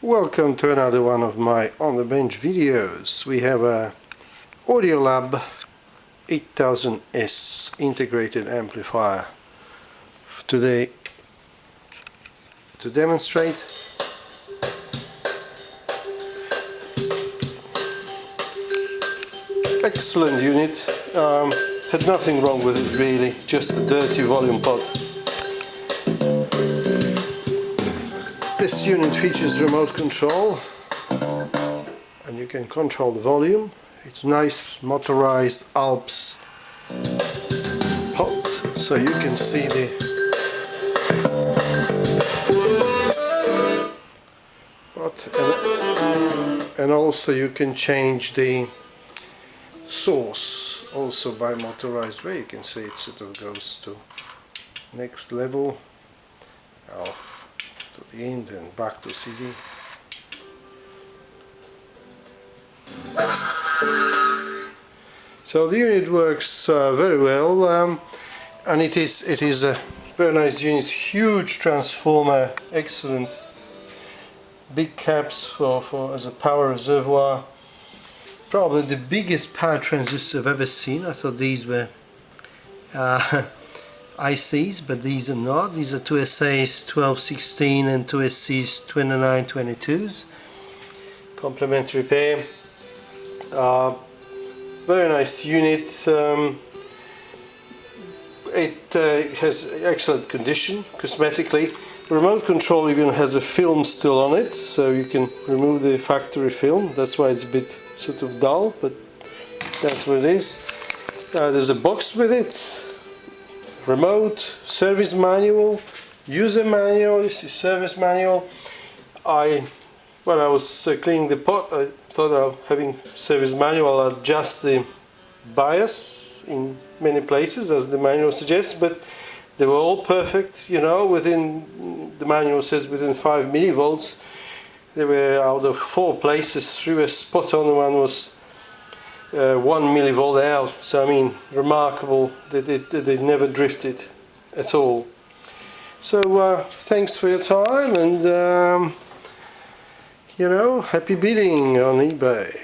Welcome to another one of my on the bench videos. We have a Audiolab 8000S integrated amplifier today to demonstrate. Excellent unit. Had nothing wrong with it really, just a dirty volume pot. This unit features remote control and you can control the volume. It's nice motorized Alps pot, so you can see the pot, and also you can change the source also by motorized way. You can see it sort of goes to next level, to the end and back to CD. So the unit works very well, and it is a very nice unit. Huge transformer, excellent big caps for as a power reservoir. Probably the biggest power transistor I've ever seen. I thought these were ICs, but these are not. These are 2SAs 1216 and 2SCs 2922s. Complementary pair. Very nice unit. It has excellent condition cosmetically. The remote control even has a film still on it, so you can remove the factory film. That's why it's a bit sort of dull, but that's what it is. There's a box with it, remote, service manual, user manual. This is service manual. When I was cleaning the pot, I thought of having service manual adjust the bias in many places as the manual suggests, but they were all perfect, you know, within, the manual says within 5 millivolts. They were out of 4 places, 3 were spot on, one was 1 millivolt out. So I mean, remarkable that they never drifted at all. So thanks for your time, and you know, happy bidding on eBay.